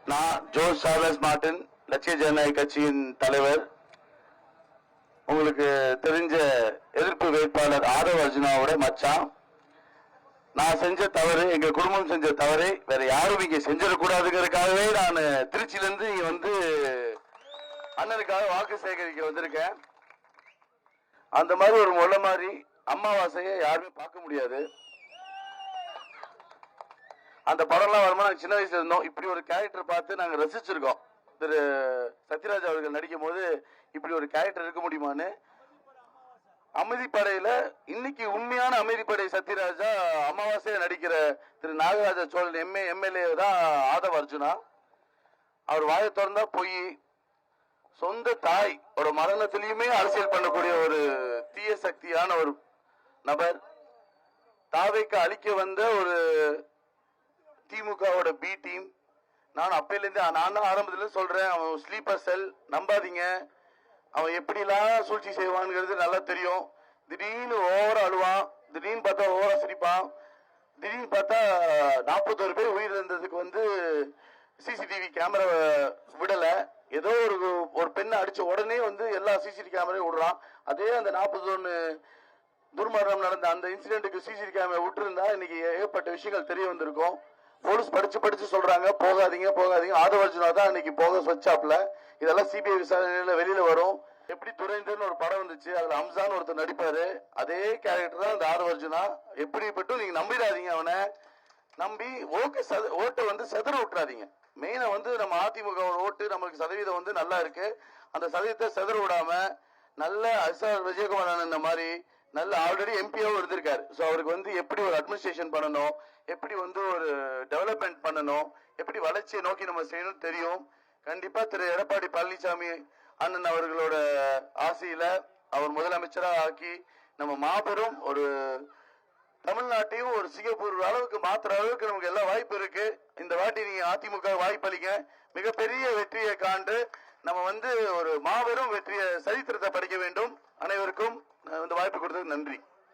நான் Jose Charles Martin லட்சிய ஜனநாயக கட்சியின் தலைவர். உங்களுக்கு தெரிஞ்ச எதிர்ப்பு வேட்பாளர் ஆதவ் அர்ஜுனாவோட மச்சான். நான் செஞ்ச தவறு, எங்க குடும்பம் செஞ்ச தவறை வேற யாரும் இங்க செஞ்சிடக்கூடாதுங்கிறதுக்காகவே நான் திருச்சியிலிருந்து இங்க வந்து அண்ணனுக்காக வாக்கு சேகரிக்க வந்திருக்கேன். அந்த மாதிரி ஒரு முள்ள மாதிரி அமாவாசையை யாருமே பார்க்க முடியாது. அந்த படம்லாம் வருமா நாங்கள் சின்ன வயசுல இருந்தோம். இப்படி ஒரு கேரக்டர் பார்த்து நாங்கள் ரசிச்சிருக்கோம். திரு சத்யராஜ் அவர்கள் நடிக்கும் போது இப்படி ஒரு கேரக்டர் இருக்க முடியுமான்னு. அமைதிப்படையில இன்னைக்கு உண்மையான அமைதிப்படை சத்யராஜா அமாவாசையா நடிக்கிற திரு நாகராஜ சோழன் எம்எல்ஏ தான் ஆதவ் அர்ஜுனா. அவர் வாயை திறந்தா போய் சொந்த தாய் ஒரு மரணத்திலையுமே அரசியல் பண்ணக்கூடிய ஒரு தீய சக்தியான ஒரு நபர். தாவைக்கு அழிக்க வந்த ஒரு திமுகவோட பி டீம். நான் அப்பையிலேருந்து நான் ஆரம்பத்துல சொல்றேன், அவன் ஸ்லீப்பர் செல், நம்பாதீங்க. அவன் எப்படிலாம் சூழ்ச்சி செய்வான்ங்கிறது நல்லா தெரியும். திடீர்னு ஓவரா அழுவான், திடீர்னு பார்த்தா ஓவரா சிரிப்பான், திடீர்னு பார்த்தா 41 பேர் உயிர் இருந்ததுக்கு வந்து சிசிடிவி கேமரா விடல. ஏதோ ஒரு பெண்ணை அடிச்ச உடனே வந்து எல்லா சிசிடிவி கேமரையும் விடுறான். அதே அந்த 41 துர்மரணம் நடந்த அந்த இன்சிடென்ட்டுக்கு சிசிடிவி கேமரா விட்டுருந்தா இன்னைக்கு ஏகப்பட்ட விஷயங்கள் தெரிய வந்திருக்கும். போலீஸ் படிச்சு சொல்றாங்க போகாதீங்க. ஆதவ் அர்ஜுனா தான் இன்னைக்கு போக வச்சாப்ல. இதெல்லாம் சிபிஐ விசாரணையில வெளியில வரும். எப்படி துரைந்தர்னு ஒரு படம் வந்துச்சு, அதுல அம்சான் ஒருத்தர் நடிப்பாரு. அதே கேரக்டர் தான் இந்த ஆதவ் அர்ஜுனா. எப்படிப்பட்டும் நீங்க நம்பிடாதீங்க. அவனை நம்பி ஓட்டை வந்து செதற விட்டுறாதீங்க. மெயினா வந்து நம்ம அதிமுக ஓட்டு நமக்கு சதவீதம் வந்து நல்லா இருக்கு. அந்த சதவீதத்தை செதற விடாம நல்ல எஸ்ஆர் விஜயகுமார் இந்த மாதிரி நல்ல ஆல்ரெடி எம்பியாவும் இருந்திருக்காரு. ஸோ அவருக்கு வந்து எப்படி ஒரு அட்மினிஸ்ட்ரேஷன் பண்ணணும், எப்படி வந்து ஒரு டெவலப்மெண்ட் பண்ணணும், எப்படி வளர்ச்சியை நோக்கி நம்ம செய்யணும் தெரியும். கண்டிப்பா திரு எடப்பாடி பழனிசாமி அண்ணன் அவர்களோட ஆசையில அவர் முதலமைச்சரா ஆக்கி நம்ம மாபெரும் ஒரு தமிழ்நாட்டையும் ஒரு சிங்கப்பூர் அளவுக்கு மாத்துற அளவுக்கு நமக்கு எல்லா வாய்ப்பு இருக்கு. இந்த வாட்டி நீங்க அதிமுக வாய்ப்பளிங்க. மிகப்பெரிய வெற்றியை காண்டு நம்ம வந்து ஒரு மாபெரும் வெற்றியை சரித்திரத்தை படிக்க வேண்டும். அனைவருக்கும் இந்த வாய்ப்பு கொடுத்ததுக்கு நன்றி.